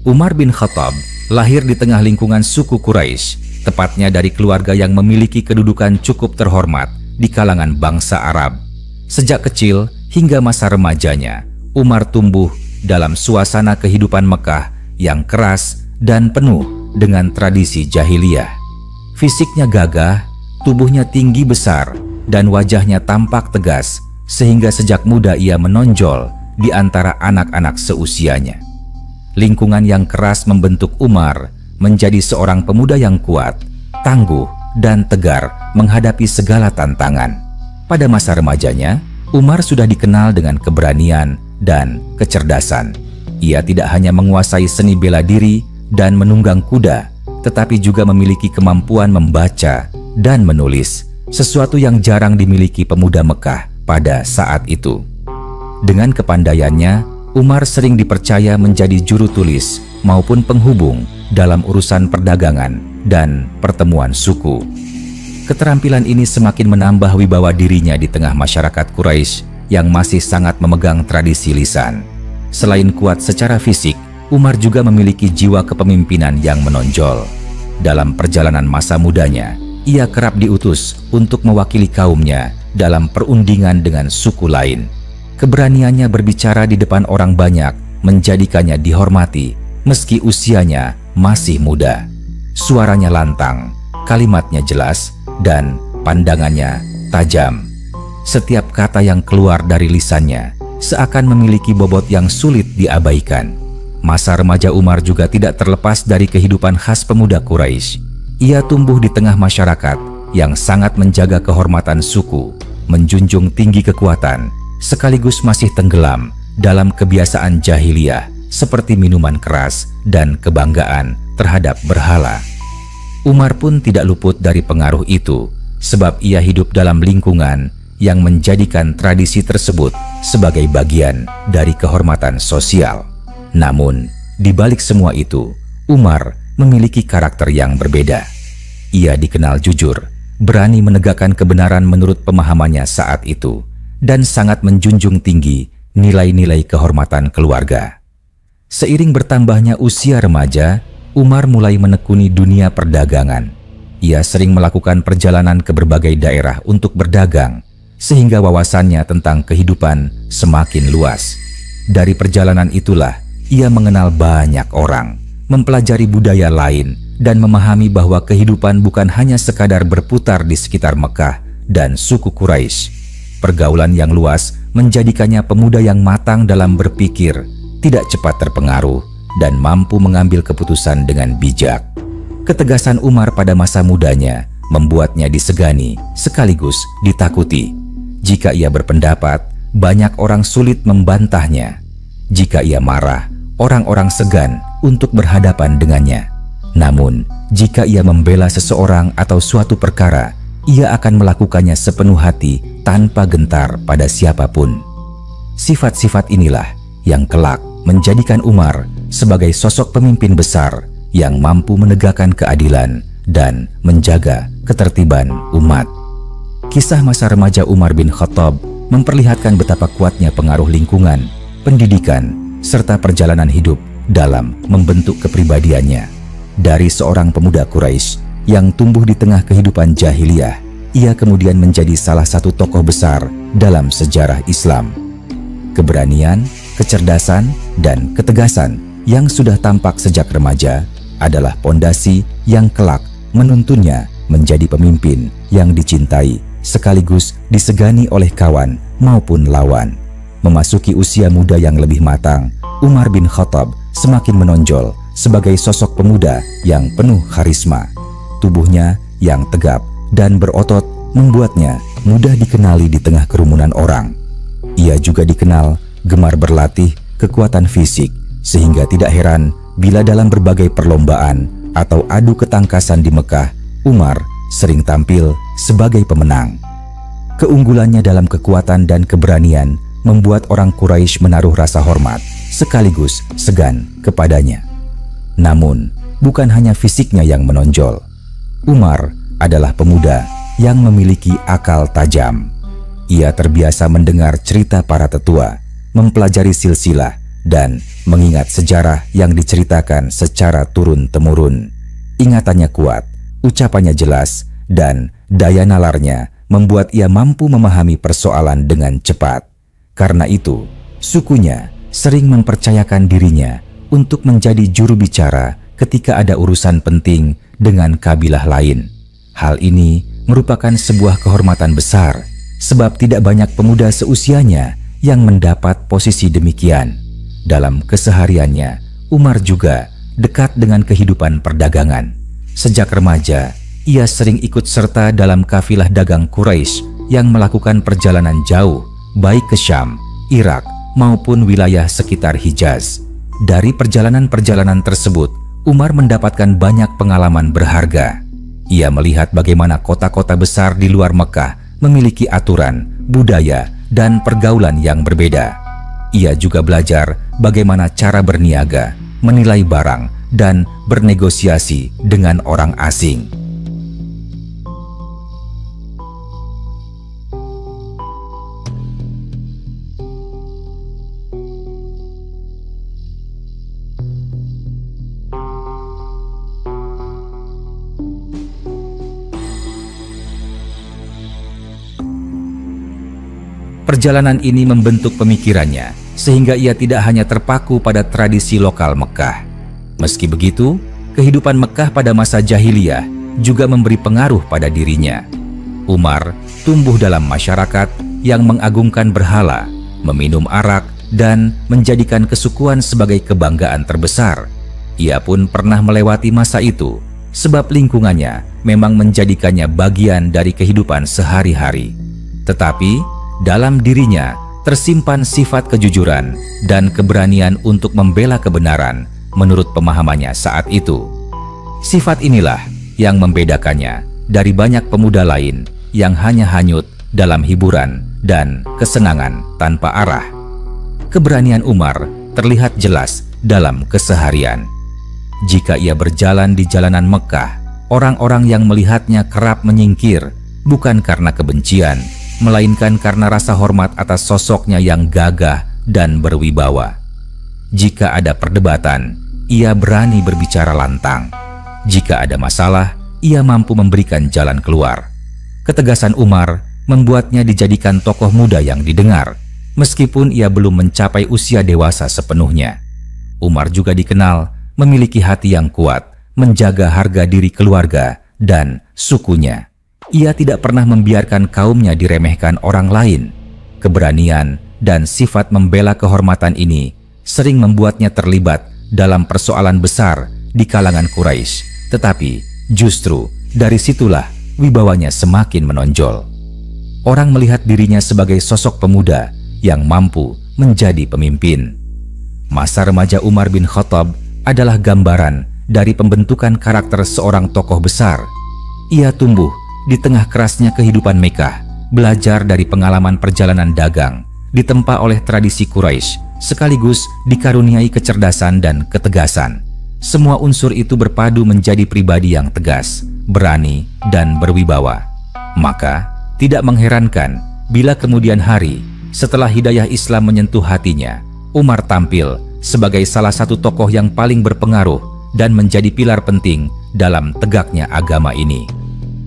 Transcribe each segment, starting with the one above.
Umar bin Khattab lahir di tengah lingkungan suku Quraisy, tepatnya dari keluarga yang memiliki kedudukan cukup terhormat di kalangan bangsa Arab. Sejak kecil hingga masa remajanya, Umar tumbuh dalam suasana kehidupan Mekah yang keras dan penuh dengan tradisi jahiliyah. Fisiknya gagah, tubuhnya tinggi besar, dan wajahnya tampak tegas, sehingga sejak muda ia menonjol di antara anak-anak seusianya. Lingkungan yang keras membentuk Umar menjadi seorang pemuda yang kuat, tangguh, dan tegar menghadapi segala tantangan. Pada masa remajanya, Umar sudah dikenal dengan keberanian dan kecerdasan. Ia tidak hanya menguasai seni bela diri dan menunggang kuda, tetapi juga memiliki kemampuan membaca dan menulis, sesuatu yang jarang dimiliki pemuda Mekah pada saat itu. Dengan kepandaiannya, Umar sering dipercaya menjadi juru tulis maupun penghubung dalam urusan perdagangan dan pertemuan suku. Keterampilan ini semakin menambah wibawa dirinya di tengah masyarakat Quraisy yang masih sangat memegang tradisi lisan. Selain kuat secara fisik, Umar juga memiliki jiwa kepemimpinan yang menonjol. Dalam perjalanan masa mudanya, ia kerap diutus untuk mewakili kaumnya dalam perundingan dengan suku lain. Keberaniannya berbicara di depan orang banyak menjadikannya dihormati meski usianya masih muda. Suaranya lantang, kalimatnya jelas, dan pandangannya tajam. Setiap kata yang keluar dari lisannya seakan memiliki bobot yang sulit diabaikan. Masa remaja Umar juga tidak terlepas dari kehidupan khas pemuda Quraisy. Ia tumbuh di tengah masyarakat yang sangat menjaga kehormatan suku, menjunjung tinggi kekuatan, sekaligus masih tenggelam dalam kebiasaan jahiliyah seperti minuman keras dan kebanggaan terhadap berhala. Umar pun tidak luput dari pengaruh itu, sebab ia hidup dalam lingkungan yang menjadikan tradisi tersebut sebagai bagian dari kehormatan sosial. Namun, di balik semua itu, Umar memiliki karakter yang berbeda. Ia dikenal jujur, berani menegakkan kebenaran menurut pemahamannya saat itu, dan sangat menjunjung tinggi nilai-nilai kehormatan keluarga. Seiring bertambahnya usia remaja, Umar mulai menekuni dunia perdagangan. Ia sering melakukan perjalanan ke berbagai daerah untuk berdagang, sehingga wawasannya tentang kehidupan semakin luas. Dari perjalanan itulah, ia mengenal banyak orang, mempelajari budaya lain, dan memahami bahwa kehidupan bukan hanya sekadar berputar di sekitar Mekah dan suku Quraisy. Pergaulan yang luas menjadikannya pemuda yang matang dalam berpikir, tidak cepat terpengaruh, dan mampu mengambil keputusan dengan bijak. Ketegasan Umar pada masa mudanya membuatnya disegani sekaligus ditakuti. Jika ia berpendapat, banyak orang sulit membantahnya. Jika ia marah, orang-orang segan untuk berhadapan dengannya. Namun, jika ia membela seseorang atau suatu perkara, ia akan melakukannya sepenuh hati tanpa gentar pada siapapun. Sifat-sifat inilah yang kelak menjadikan Umar sebagai sosok pemimpin besar yang mampu menegakkan keadilan dan menjaga ketertiban umat. Kisah masa remaja Umar bin Khattab memperlihatkan betapa kuatnya pengaruh lingkungan, pendidikan, serta perjalanan hidup dalam membentuk kepribadiannya. Dari seorang pemuda Quraisy yang tumbuh di tengah kehidupan jahiliyah, ia kemudian menjadi salah satu tokoh besar dalam sejarah Islam. Keberanian, kecerdasan, dan ketegasan yang sudah tampak sejak remaja adalah pondasi yang kelak menuntunnya menjadi pemimpin yang dicintai sekaligus disegani oleh kawan maupun lawan. Memasuki usia muda yang lebih matang, Umar bin Khattab semakin menonjol sebagai sosok pemuda yang penuh karisma. Tubuhnya yang tegap dan berotot membuatnya mudah dikenali di tengah kerumunan orang. Ia juga dikenal gemar berlatih kekuatan fisik, sehingga tidak heran bila dalam berbagai perlombaan atau adu ketangkasan di Mekah, Umar sering tampil sebagai pemenang. Keunggulannya dalam kekuatan dan keberanian membuat orang Quraisy menaruh rasa hormat sekaligus segan kepadanya. Namun, bukan hanya fisiknya yang menonjol. Umar adalah pemuda yang memiliki akal tajam. Ia terbiasa mendengar cerita para tetua, mempelajari silsilah, dan mengingat sejarah yang diceritakan secara turun-temurun. Ingatannya kuat, ucapannya jelas, dan daya nalarnya membuat ia mampu memahami persoalan dengan cepat. Karena itu, sukunya sering mempercayakan dirinya untuk menjadi juru bicara ketika ada urusan penting dengan kabilah lain. Hal ini merupakan sebuah kehormatan besar, sebab tidak banyak pemuda seusianya yang mendapat posisi demikian. Dalam kesehariannya, Umar juga dekat dengan kehidupan perdagangan. Sejak remaja, ia sering ikut serta dalam kafilah dagang Quraisy yang melakukan perjalanan jauh, baik ke Syam, Irak, maupun wilayah sekitar Hijaz. Dari perjalanan-perjalanan tersebut, Umar mendapatkan banyak pengalaman berharga. Ia melihat bagaimana kota-kota besar di luar Mekah memiliki aturan, budaya, dan pergaulan yang berbeda. Ia juga belajar bagaimana cara berniaga, menilai barang, dan bernegosiasi dengan orang asing. Perjalanan ini membentuk pemikirannya, sehingga ia tidak hanya terpaku pada tradisi lokal Mekah. Meski begitu, kehidupan Mekah pada masa jahiliyah juga memberi pengaruh pada dirinya. Umar tumbuh dalam masyarakat yang mengagungkan berhala, meminum arak, dan menjadikan kesukuan sebagai kebanggaan terbesar. Ia pun pernah melewati masa itu, sebab lingkungannya memang menjadikannya bagian dari kehidupan sehari-hari. Tetapi dalam dirinya tersimpan sifat kejujuran dan keberanian untuk membela kebenaran menurut pemahamannya saat itu. Sifat inilah yang membedakannya dari banyak pemuda lain yang hanya hanyut dalam hiburan dan kesenangan tanpa arah. Keberanian Umar terlihat jelas dalam keseharian. Jika ia berjalan di jalanan Mekah, orang-orang yang melihatnya kerap menyingkir, bukan karena kebencian, melainkan karena rasa hormat atas sosoknya yang gagah dan berwibawa. Jika ada perdebatan, ia berani berbicara lantang. Jika ada masalah, ia mampu memberikan jalan keluar. Ketegasan Umar membuatnya dijadikan tokoh muda yang didengar, meskipun ia belum mencapai usia dewasa sepenuhnya. Umar juga dikenal memiliki hati yang kuat, menjaga harga diri keluarga dan sukunya. Ia tidak pernah membiarkan kaumnya diremehkan orang lain. Keberanian dan sifat membela kehormatan ini sering membuatnya terlibat dalam persoalan besar di kalangan Quraisy. Tetapi justru dari situlah wibawanya semakin menonjol. Orang melihat dirinya sebagai sosok pemuda yang mampu menjadi pemimpin. Masa remaja Umar bin Khattab adalah gambaran dari pembentukan karakter seorang tokoh besar. Ia tumbuh di tengah kerasnya kehidupan Mekah, belajar dari pengalaman perjalanan dagang, ditempa oleh tradisi Quraisy, sekaligus dikaruniai kecerdasan dan ketegasan. Semua unsur itu berpadu menjadi pribadi yang tegas, berani, dan berwibawa. Maka, tidak mengherankan bila kemudian hari, setelah hidayah Islam menyentuh hatinya, Umar tampil sebagai salah satu tokoh yang paling berpengaruh dan menjadi pilar penting dalam tegaknya agama ini.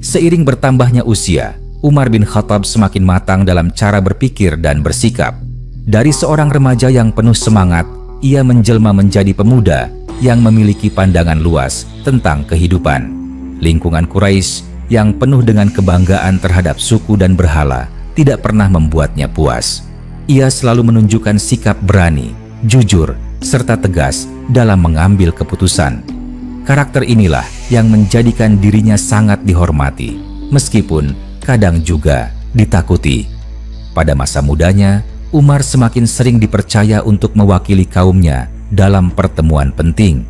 Seiring bertambahnya usia, Umar bin Khattab semakin matang dalam cara berpikir dan bersikap. Dari seorang remaja yang penuh semangat, ia menjelma menjadi pemuda yang memiliki pandangan luas tentang kehidupan. Lingkungan Quraisy yang penuh dengan kebanggaan terhadap suku dan berhala tidak pernah membuatnya puas. Ia selalu menunjukkan sikap berani, jujur, serta tegas dalam mengambil keputusan. Karakter inilah yang menjadikan dirinya sangat dihormati, meskipun kadang juga ditakuti. Pada masa mudanya, Umar semakin sering dipercaya untuk mewakili kaumnya dalam pertemuan penting.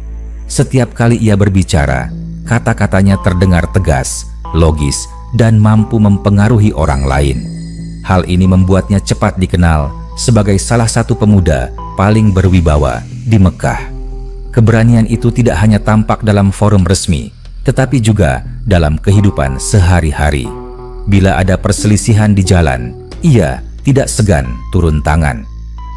Setiap kali ia berbicara, kata-katanya terdengar tegas, logis, dan mampu mempengaruhi orang lain. Hal ini membuatnya cepat dikenal sebagai salah satu pemuda paling berwibawa di Mekah. Keberanian itu tidak hanya tampak dalam forum resmi, tetapi juga dalam kehidupan sehari-hari. Bila ada perselisihan di jalan, ia tidak segan turun tangan.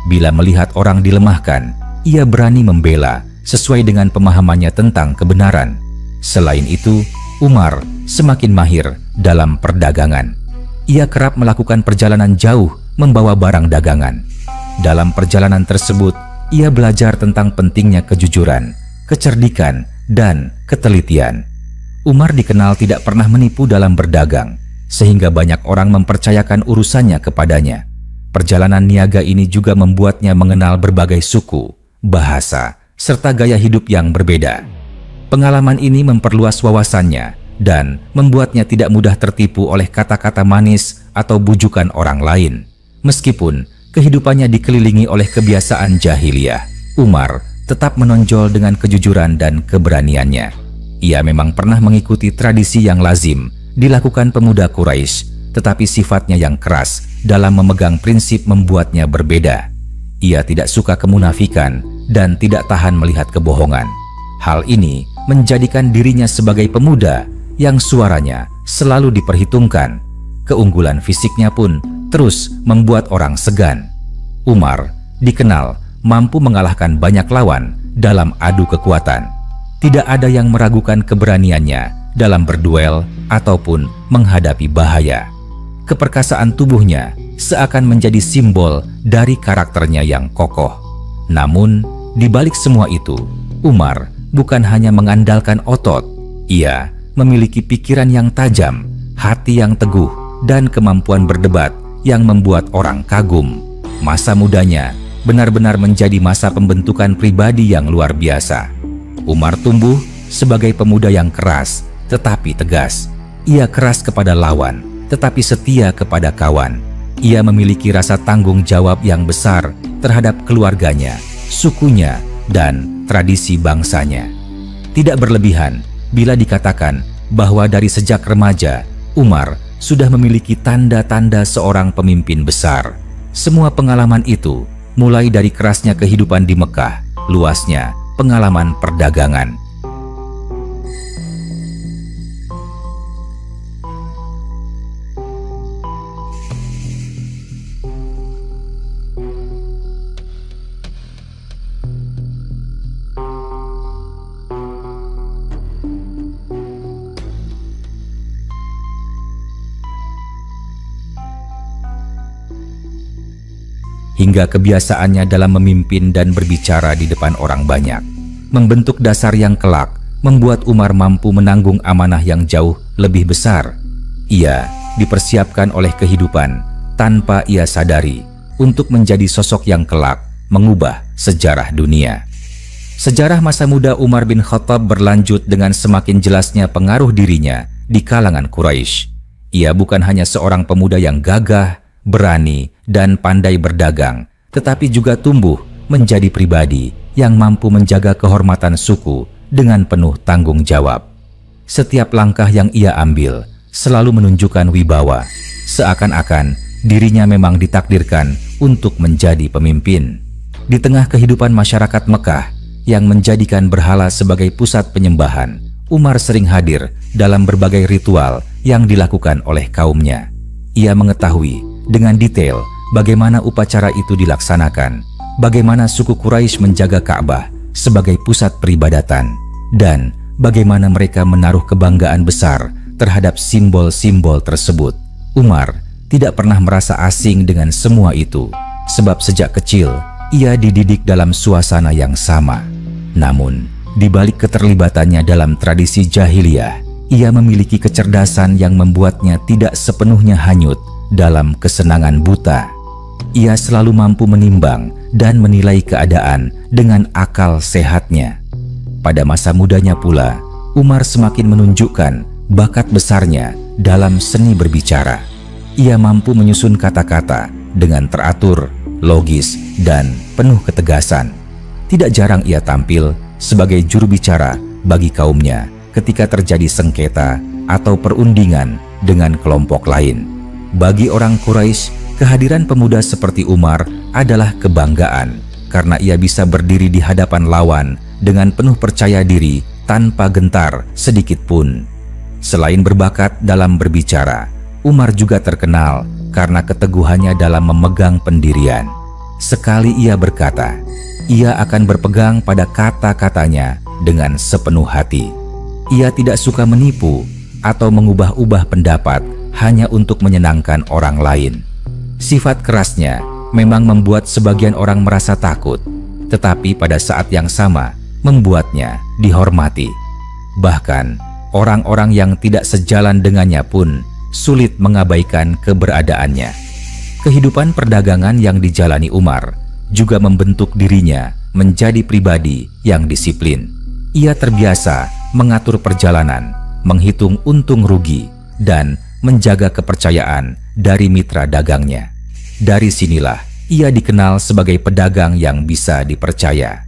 Bila melihat orang dilemahkan, ia berani membela sesuai dengan pemahamannya tentang kebenaran. Selain itu, Umar semakin mahir dalam perdagangan. Ia kerap melakukan perjalanan jauh membawa barang dagangan. Dalam perjalanan tersebut, ia belajar tentang pentingnya kejujuran, kecerdikan, dan ketelitian. Umar dikenal tidak pernah menipu dalam berdagang, sehingga banyak orang mempercayakan urusannya kepadanya. Perjalanan niaga ini juga membuatnya mengenal berbagai suku, bahasa, serta gaya hidup yang berbeda. Pengalaman ini memperluas wawasannya dan membuatnya tidak mudah tertipu oleh kata-kata manis atau bujukan orang lain. Meskipun kehidupannya dikelilingi oleh kebiasaan jahiliyah, Umar tetap menonjol dengan kejujuran dan keberaniannya. Ia memang pernah mengikuti tradisi yang lazim dilakukan pemuda Quraisy, tetapi sifatnya yang keras dalam memegang prinsip membuatnya berbeda. Ia tidak suka kemunafikan dan tidak tahan melihat kebohongan. Hal ini menjadikan dirinya sebagai pemuda yang suaranya selalu diperhitungkan. Keunggulan fisiknya pun terus membuat orang segan. Umar dikenal mampu mengalahkan banyak lawan dalam adu kekuatan. Tidak ada yang meragukan keberaniannya dalam berduel ataupun menghadapi bahaya. Keperkasaan tubuhnya seakan menjadi simbol dari karakternya yang kokoh. Namun, di balik semua itu, Umar bukan hanya mengandalkan otot. Ia memiliki pikiran yang tajam, hati yang teguh, dan kemampuan berdebat yang membuat orang kagum. Masa mudanya benar-benar menjadi masa pembentukan pribadi yang luar biasa. Umar tumbuh sebagai pemuda yang keras tetapi tegas. Ia keras kepada lawan tetapi setia kepada kawan. Ia memiliki rasa tanggung jawab yang besar terhadap keluarganya, sukunya, dan tradisi bangsanya. Tidak berlebihan bila dikatakan bahwa dari sejak remaja, Umar sudah memiliki tanda-tanda seorang pemimpin besar. Semua pengalaman itu mulai dari kerasnya kehidupan di Mekah, luasnya pengalaman perdagangan. Hingga kebiasaannya dalam memimpin dan berbicara di depan orang banyak. Membentuk dasar yang kelak membuat Umar mampu menanggung amanah yang jauh lebih besar. Ia dipersiapkan oleh kehidupan tanpa ia sadari untuk menjadi sosok yang kelak mengubah sejarah dunia. Sejarah masa muda Umar bin Khattab berlanjut dengan semakin jelasnya pengaruh dirinya di kalangan Quraisy. Ia bukan hanya seorang pemuda yang gagah, berani, dan pandai berdagang, tetapi juga tumbuh menjadi pribadi yang mampu menjaga kehormatan suku dengan penuh tanggung jawab. Setiap langkah yang ia ambil selalu menunjukkan wibawa, seakan-akan dirinya memang ditakdirkan untuk menjadi pemimpin. Di tengah kehidupan masyarakat Mekah yang menjadikan berhala sebagai pusat penyembahan, Umar sering hadir dalam berbagai ritual yang dilakukan oleh kaumnya. Ia mengetahui dengan detail bagaimana upacara itu dilaksanakan, bagaimana suku Quraisy menjaga Ka'bah sebagai pusat peribadatan, dan bagaimana mereka menaruh kebanggaan besar terhadap simbol-simbol tersebut. Umar tidak pernah merasa asing dengan semua itu, sebab sejak kecil ia dididik dalam suasana yang sama. Namun, di balik keterlibatannya dalam tradisi jahiliyah, ia memiliki kecerdasan yang membuatnya tidak sepenuhnya hanyut dalam kesenangan buta. Ia selalu mampu menimbang dan menilai keadaan dengan akal sehatnya. Pada masa mudanya pula, Umar semakin menunjukkan bakat besarnya dalam seni berbicara. Ia mampu menyusun kata-kata dengan teratur, logis, dan penuh ketegasan. Tidak jarang ia tampil sebagai juru bicara bagi kaumnya ketika terjadi sengketa atau perundingan dengan kelompok lain. Bagi orang Quraisy, kehadiran pemuda seperti Umar adalah kebanggaan karena ia bisa berdiri di hadapan lawan dengan penuh percaya diri tanpa gentar sedikit pun. Selain berbakat dalam berbicara, Umar juga terkenal karena keteguhannya dalam memegang pendirian. Sekali ia berkata, ia akan berpegang pada kata-katanya dengan sepenuh hati. Ia tidak suka menipu atau mengubah-ubah pendapat hanya untuk menyenangkan orang lain. Sifat kerasnya memang membuat sebagian orang merasa takut, tetapi pada saat yang sama membuatnya dihormati. Bahkan orang-orang yang tidak sejalan dengannya pun sulit mengabaikan keberadaannya. Kehidupan perdagangan yang dijalani Umar juga membentuk dirinya menjadi pribadi yang disiplin. Ia terbiasa mengatur perjalanan, menghitung untung rugi, dan menjaga kepercayaan dari mitra dagangnya. Dari sinilah ia dikenal sebagai pedagang yang bisa dipercaya.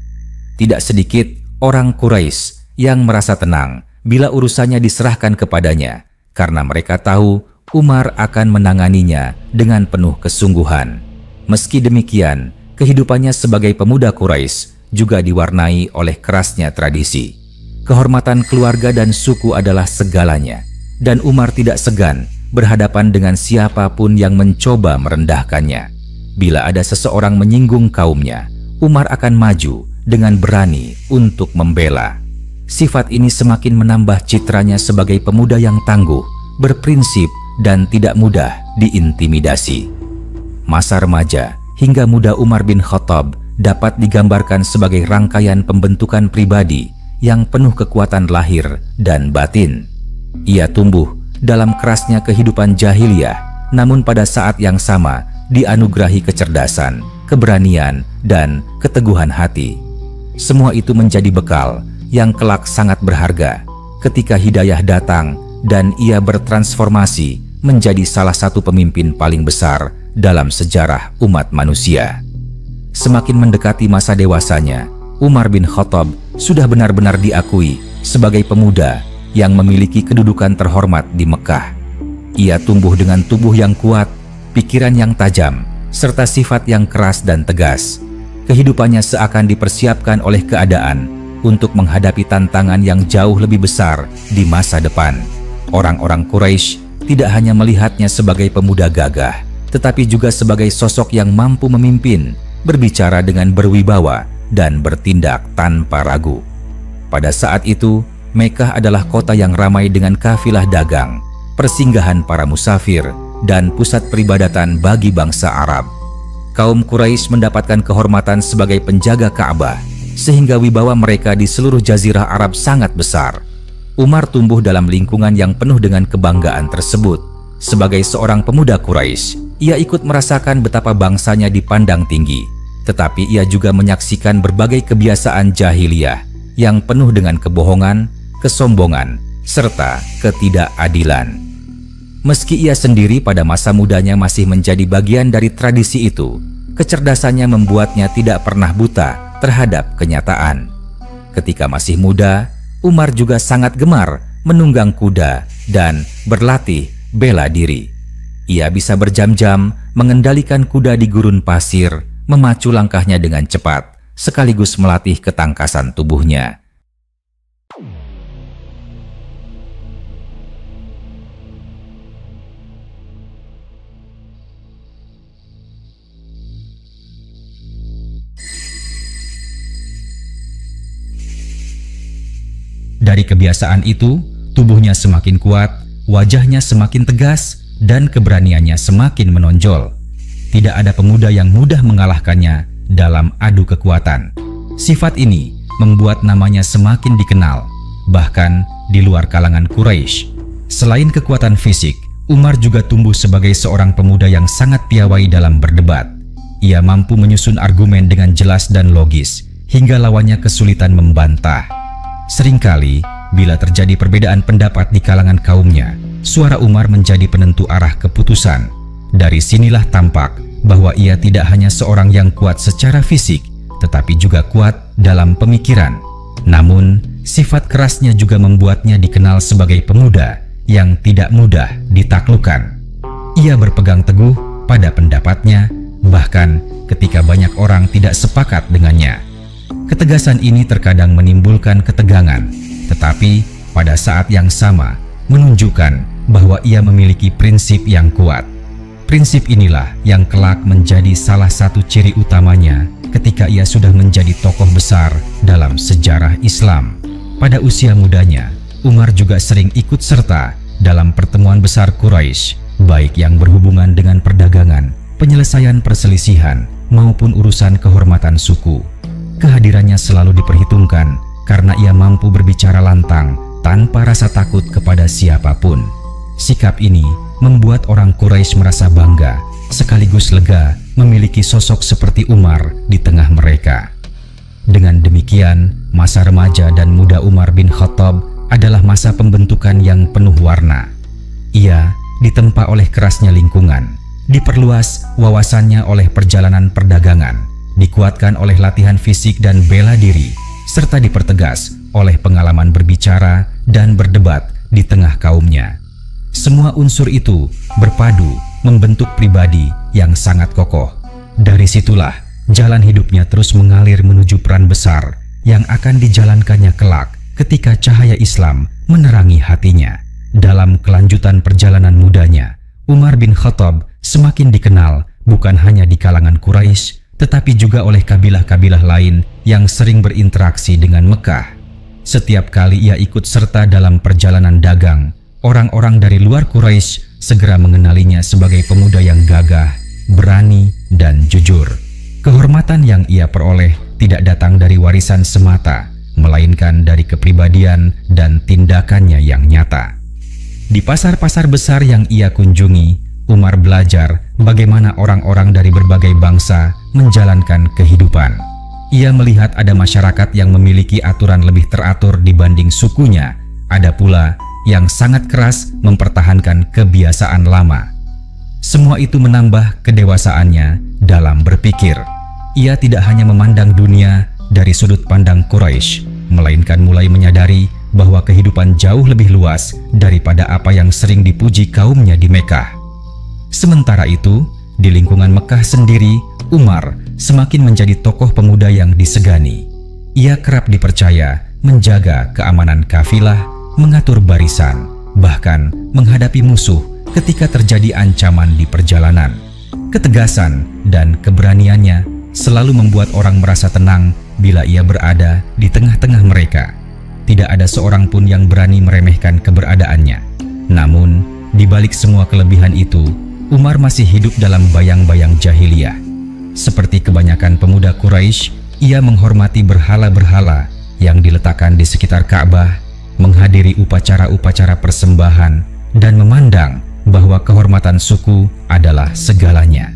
Tidak sedikit orang Quraisy yang merasa tenang bila urusannya diserahkan kepadanya, karena mereka tahu Umar akan menanganinya dengan penuh kesungguhan. Meski demikian, kehidupannya sebagai pemuda Quraisy juga diwarnai oleh kerasnya tradisi. Kehormatan keluarga dan suku adalah segalanya, dan Umar tidak segan berhadapan dengan siapapun yang mencoba merendahkannya. Bila ada seseorang menyinggung kaumnya, Umar akan maju dengan berani untuk membela. Sifat ini semakin menambah citranya sebagai pemuda yang tangguh, berprinsip, dan tidak mudah diintimidasi. Masa remaja hingga muda Umar bin Khattab dapat digambarkan sebagai rangkaian pembentukan pribadi yang penuh kekuatan lahir dan batin. Ia tumbuh dalam kerasnya kehidupan jahiliyah, namun pada saat yang sama dianugerahi kecerdasan, keberanian, dan keteguhan hati. Semua itu menjadi bekal yang kelak sangat berharga ketika hidayah datang dan ia bertransformasi menjadi salah satu pemimpin paling besar dalam sejarah umat manusia. Semakin mendekati masa dewasanya, Umar bin Khattab sudah benar-benar diakui sebagai pemuda yang memiliki kedudukan terhormat di Mekah. Ia tumbuh dengan tubuh yang kuat, pikiran yang tajam, serta sifat yang keras dan tegas. Kehidupannya seakan dipersiapkan oleh keadaan untuk menghadapi tantangan yang jauh lebih besar di masa depan. Orang-orang Quraisy tidak hanya melihatnya sebagai pemuda gagah, tetapi juga sebagai sosok yang mampu memimpin, berbicara dengan berwibawa, dan bertindak tanpa ragu. Pada saat itu, Mekah adalah kota yang ramai dengan kafilah dagang, persinggahan para musafir, dan pusat peribadatan bagi bangsa Arab. Kaum Quraisy mendapatkan kehormatan sebagai penjaga Ka'bah, sehingga wibawa mereka di seluruh jazirah Arab sangat besar. Umar tumbuh dalam lingkungan yang penuh dengan kebanggaan tersebut. Sebagai seorang pemuda Quraisy, ia ikut merasakan betapa bangsanya dipandang tinggi, tetapi ia juga menyaksikan berbagai kebiasaan jahiliyah yang penuh dengan kebohongan, kesombongan, serta ketidakadilan. Meski ia sendiri pada masa mudanya masih menjadi bagian dari tradisi itu, kecerdasannya membuatnya tidak pernah buta terhadap kenyataan. Ketika masih muda, Umar juga sangat gemar menunggang kuda dan berlatih bela diri. Ia bisa berjam-jam mengendalikan kuda di gurun pasir, memacu langkahnya dengan cepat, sekaligus melatih ketangkasan tubuhnya. Dari kebiasaan itu, tubuhnya semakin kuat, wajahnya semakin tegas, dan keberaniannya semakin menonjol. Tidak ada pemuda yang mudah mengalahkannya dalam adu kekuatan. Sifat ini membuat namanya semakin dikenal, bahkan di luar kalangan Quraisy. Selain kekuatan fisik, Umar juga tumbuh sebagai seorang pemuda yang sangat piawai dalam berdebat. Ia mampu menyusun argumen dengan jelas dan logis, hingga lawannya kesulitan membantah. Seringkali, bila terjadi perbedaan pendapat di kalangan kaumnya, suara Umar menjadi penentu arah keputusan. Dari sinilah tampak bahwa ia tidak hanya seorang yang kuat secara fisik, tetapi juga kuat dalam pemikiran. Namun, sifat kerasnya juga membuatnya dikenal sebagai pemuda yang tidak mudah ditaklukkan. Ia berpegang teguh pada pendapatnya, bahkan ketika banyak orang tidak sepakat dengannya. Ketegasan ini terkadang menimbulkan ketegangan, tetapi pada saat yang sama menunjukkan bahwa ia memiliki prinsip yang kuat. Prinsip inilah yang kelak menjadi salah satu ciri utamanya ketika ia sudah menjadi tokoh besar dalam sejarah Islam. Pada usia mudanya, Umar juga sering ikut serta dalam pertemuan besar Quraisy, baik yang berhubungan dengan perdagangan, penyelesaian perselisihan, maupun urusan kehormatan suku. Kehadirannya selalu diperhitungkan karena ia mampu berbicara lantang tanpa rasa takut kepada siapapun. Sikap ini membuat orang Quraisy merasa bangga sekaligus lega memiliki sosok seperti Umar di tengah mereka. Dengan demikian, masa remaja dan muda Umar bin Khattab adalah masa pembentukan yang penuh warna. Ia ditempa oleh kerasnya lingkungan, diperluas wawasannya oleh perjalanan perdagangan, dikuatkan oleh latihan fisik dan bela diri, serta dipertegas oleh pengalaman berbicara dan berdebat di tengah kaumnya. Semua unsur itu berpadu membentuk pribadi yang sangat kokoh. Dari situlah jalan hidupnya terus mengalir menuju peran besar yang akan dijalankannya kelak ketika cahaya Islam menerangi hatinya. Dalam kelanjutan perjalanan mudanya, Umar bin Khattab semakin dikenal bukan hanya di kalangan Quraisy, tetapi juga oleh kabilah-kabilah lain yang sering berinteraksi dengan Mekah. Setiap kali ia ikut serta dalam perjalanan dagang, orang-orang dari luar Quraisy segera mengenalinya sebagai pemuda yang gagah, berani, dan jujur. Kehormatan yang ia peroleh tidak datang dari warisan semata, melainkan dari kepribadian dan tindakannya yang nyata. Di pasar-pasar besar yang ia kunjungi, Umar belajar bagaimana orang-orang dari berbagai bangsa menjalankan kehidupan. Ia melihat ada masyarakat yang memiliki aturan lebih teratur dibanding sukunya, ada pula yang sangat keras mempertahankan kebiasaan lama. Semua itu menambah kedewasaannya dalam berpikir. Ia tidak hanya memandang dunia dari sudut pandang Quraisy, melainkan mulai menyadari bahwa kehidupan jauh lebih luas daripada apa yang sering dipuji kaumnya di Mekah. Sementara itu, di lingkungan Mekah sendiri, Umar semakin menjadi tokoh pemuda yang disegani. Ia kerap dipercaya menjaga keamanan kafilah, mengatur barisan, bahkan menghadapi musuh ketika terjadi ancaman di perjalanan. Ketegasan dan keberaniannya selalu membuat orang merasa tenang bila ia berada di tengah-tengah mereka. Tidak ada seorang pun yang berani meremehkan keberadaannya. Namun, di balik semua kelebihan itu, Umar masih hidup dalam bayang-bayang jahiliyah. Seperti kebanyakan pemuda Quraisy, ia menghormati berhala-berhala yang diletakkan di sekitar Ka'bah, menghadiri upacara-upacara persembahan, dan memandang bahwa kehormatan suku adalah segalanya.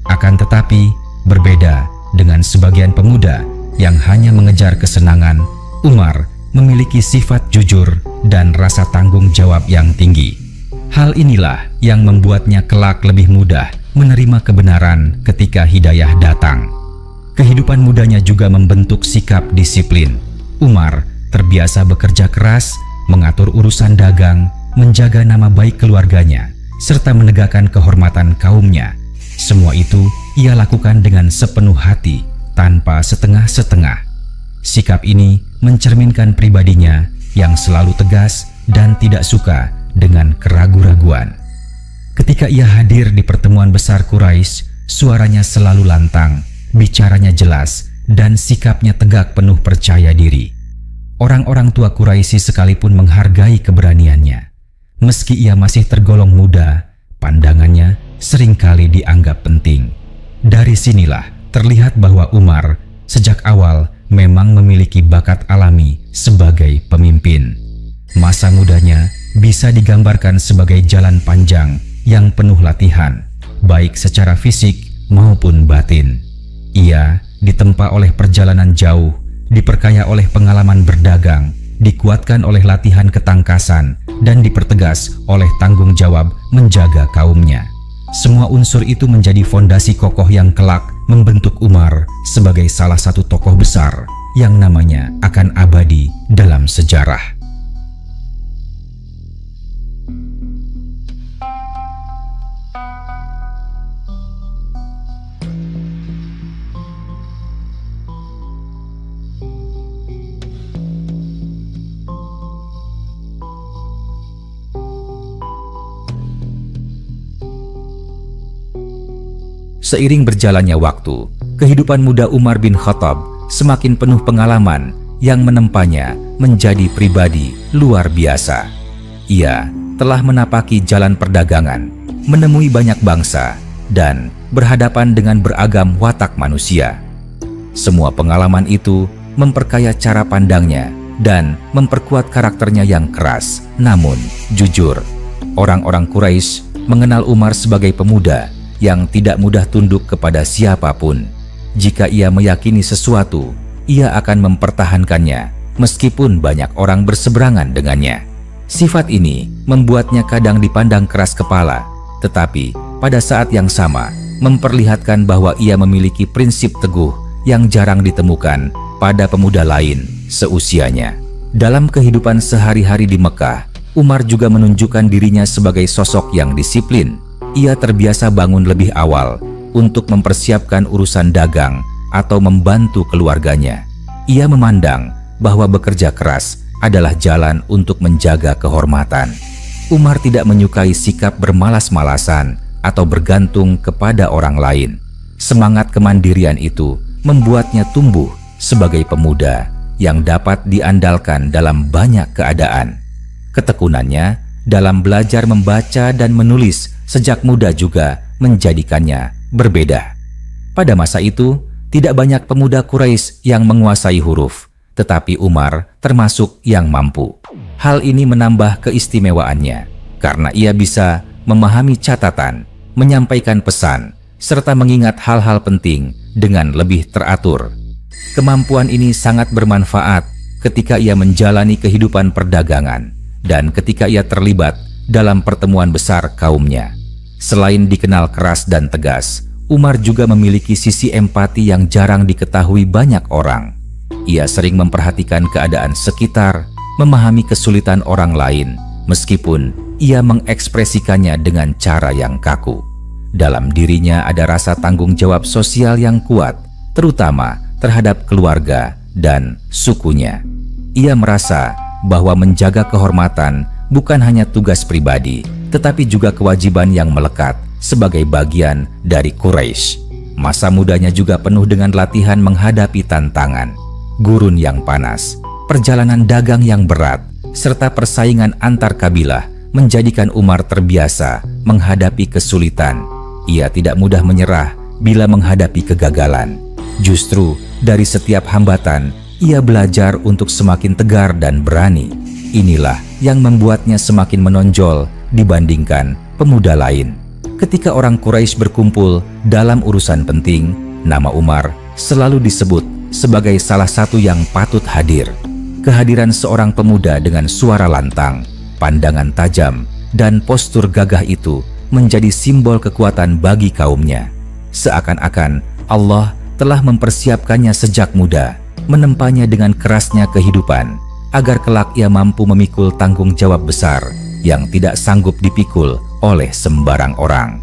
Akan tetapi, berbeda dengan sebagian pemuda yang hanya mengejar kesenangan, Umar memiliki sifat jujur dan rasa tanggung jawab yang tinggi. Hal inilah yang membuatnya kelak lebih mudah menerima kebenaran ketika hidayah datang. Kehidupan mudanya juga membentuk sikap disiplin. Umar terbiasa bekerja keras, mengatur urusan dagang, menjaga nama baik keluarganya, serta menegakkan kehormatan kaumnya. Semua itu ia lakukan dengan sepenuh hati, tanpa setengah-setengah. Sikap ini mencerminkan pribadinya yang selalu tegas dan tidak suka dengan keraguan-raguan. Ketika ia hadir di pertemuan besar Quraisy, suaranya selalu lantang, bicaranya jelas, dan sikapnya tegak penuh percaya diri. Orang-orang tua Quraisy sekalipun menghargai keberaniannya. Meski ia masih tergolong muda, pandangannya seringkali dianggap penting. Dari sinilah terlihat bahwa Umar sejak awal memang memiliki bakat alami sebagai pemimpin. Masa mudanya bisa digambarkan sebagai jalan panjang yang penuh latihan, baik secara fisik maupun batin. Ia ditempa oleh perjalanan jauh, diperkaya oleh pengalaman berdagang, dikuatkan oleh latihan ketangkasan, dan dipertegas oleh tanggung jawab menjaga kaumnya. Semua unsur itu menjadi fondasi kokoh yang kelak membentuk Umar sebagai salah satu tokoh besar yang namanya akan abadi dalam sejarah. Seiring berjalannya waktu, kehidupan muda Umar bin Khattab semakin penuh pengalaman yang menempanya menjadi pribadi luar biasa. Ia telah menapaki jalan perdagangan, menemui banyak bangsa, dan berhadapan dengan beragam watak manusia. Semua pengalaman itu memperkaya cara pandangnya dan memperkuat karakternya yang keras, namun jujur. Orang-orang Quraisy mengenal Umar sebagai pemuda yang tidak mudah tunduk kepada siapapun. Jika ia meyakini sesuatu, ia akan mempertahankannya meskipun banyak orang berseberangan dengannya. Sifat ini membuatnya kadang dipandang keras kepala, tetapi pada saat yang sama memperlihatkan bahwa ia memiliki prinsip teguh yang jarang ditemukan pada pemuda lain seusianya. Dalam kehidupan sehari-hari di Mekah, Umar juga menunjukkan dirinya sebagai sosok yang disiplin. Ia terbiasa bangun lebih awal untuk mempersiapkan urusan dagang atau membantu keluarganya. Ia memandang bahwa bekerja keras adalah jalan untuk menjaga kehormatan. Umar tidak menyukai sikap bermalas-malasan atau bergantung kepada orang lain. Semangat kemandirian itu membuatnya tumbuh sebagai pemuda yang dapat diandalkan dalam banyak keadaan. Ketekunannya dalam belajar membaca dan menulis sejak muda juga menjadikannya berbeda. Pada masa itu, tidak banyak pemuda Quraisy yang menguasai huruf, tetapi Umar termasuk yang mampu. Hal ini menambah keistimewaannya karena ia bisa memahami catatan, menyampaikan pesan, serta mengingat hal-hal penting dengan lebih teratur. Kemampuan ini sangat bermanfaat ketika ia menjalani kehidupan perdagangan dan ketika ia terlibat dalam pertemuan besar kaumnya. Selain dikenal keras dan tegas, Umar juga memiliki sisi empati yang jarang diketahui banyak orang. Ia sering memperhatikan keadaan sekitar, memahami kesulitan orang lain, meskipun ia mengekspresikannya dengan cara yang kaku. Dalam dirinya ada rasa tanggung jawab sosial yang kuat, terutama terhadap keluarga dan sukunya. Ia merasa bahwa menjaga kehormatan bukan hanya tugas pribadi, tetapi juga kewajiban yang melekat sebagai bagian dari Quraisy. Masa mudanya juga penuh dengan latihan menghadapi tantangan, gurun yang panas, perjalanan dagang yang berat, serta persaingan antar kabilah menjadikan Umar terbiasa menghadapi kesulitan. Ia tidak mudah menyerah bila menghadapi kegagalan. Justru dari setiap hambatan, ia belajar untuk semakin tegar dan berani. Inilah yang membuatnya semakin menonjol dibandingkan pemuda lain. Ketika orang Quraisy berkumpul dalam urusan penting, nama Umar selalu disebut sebagai salah satu yang patut hadir. Kehadiran seorang pemuda dengan suara lantang, pandangan tajam, dan postur gagah itu menjadi simbol kekuatan bagi kaumnya. Seakan-akan Allah telah mempersiapkannya sejak muda, menempanya dengan kerasnya kehidupan, agar kelak ia mampu memikul tanggung jawab besar yang tidak sanggup dipikul oleh sembarang orang.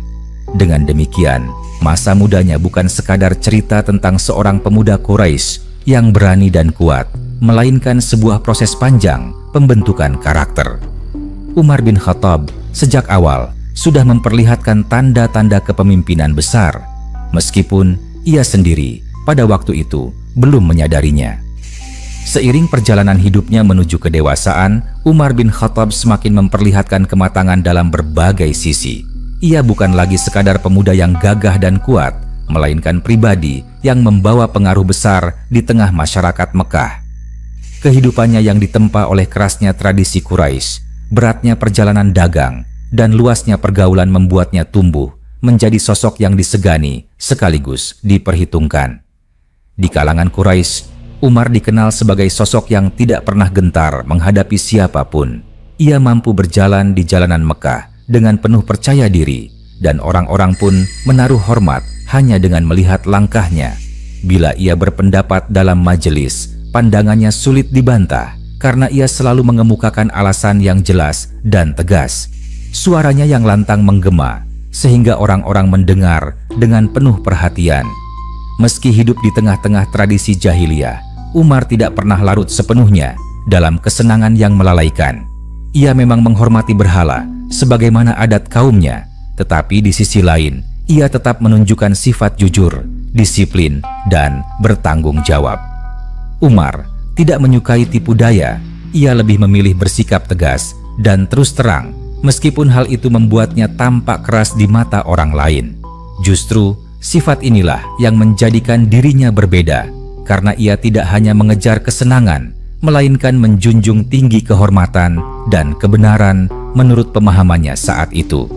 Dengan demikian, masa mudanya bukan sekadar cerita tentang seorang pemuda Quraisy yang berani dan kuat, melainkan sebuah proses panjang pembentukan karakter. Umar bin Khattab sejak awal sudah memperlihatkan tanda-tanda kepemimpinan besar, meskipun ia sendiri pada waktu itu belum menyadarinya. Seiring perjalanan hidupnya menuju kedewasaan, Umar bin Khattab semakin memperlihatkan kematangan dalam berbagai sisi. Ia bukan lagi sekadar pemuda yang gagah dan kuat, melainkan pribadi yang membawa pengaruh besar di tengah masyarakat Mekah. Kehidupannya yang ditempa oleh kerasnya tradisi Quraisy, beratnya perjalanan dagang, dan luasnya pergaulan membuatnya tumbuh menjadi sosok yang disegani sekaligus diperhitungkan. Di kalangan Quraisy, Umar dikenal sebagai sosok yang tidak pernah gentar menghadapi siapapun. Ia mampu berjalan di jalanan Mekah dengan penuh percaya diri, dan orang-orang pun menaruh hormat hanya dengan melihat langkahnya. Bila ia berpendapat dalam majelis, pandangannya sulit dibantah karena ia selalu mengemukakan alasan yang jelas dan tegas. Suaranya yang lantang menggema sehingga orang-orang mendengar dengan penuh perhatian. Meski hidup di tengah-tengah tradisi jahiliyah, Umar tidak pernah larut sepenuhnya dalam kesenangan yang melalaikan. Ia memang menghormati berhala sebagaimana adat kaumnya, tetapi di sisi lain ia tetap menunjukkan sifat jujur, disiplin, dan bertanggung jawab. Umar tidak menyukai tipu daya, ia lebih memilih bersikap tegas dan terus terang, meskipun hal itu membuatnya tampak keras di mata orang lain. Justru, sifat inilah yang menjadikan dirinya berbeda, karena ia tidak hanya mengejar kesenangan, melainkan menjunjung tinggi kehormatan dan kebenaran menurut pemahamannya saat itu.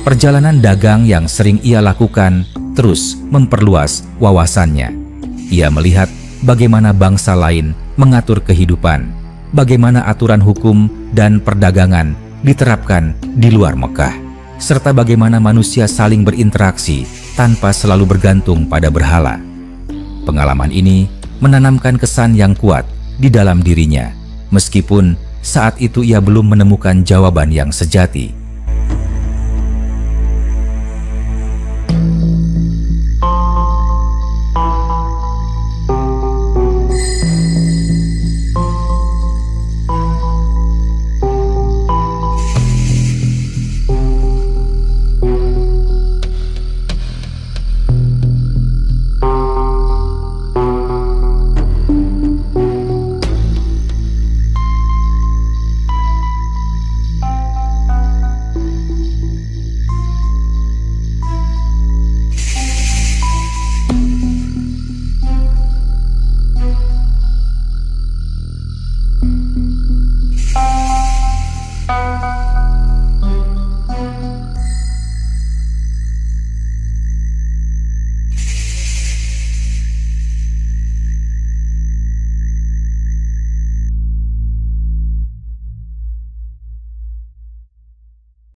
Perjalanan dagang yang sering ia lakukan terus memperluas wawasannya. Ia melihat bagaimana bangsa lain mengatur kehidupan, bagaimana aturan hukum dan perdagangan diterapkan di luar Mekah, serta bagaimana manusia saling berinteraksi tanpa selalu bergantung pada berhala. Pengalaman ini menanamkan kesan yang kuat di dalam dirinya, meskipun saat itu ia belum menemukan jawaban yang sejati.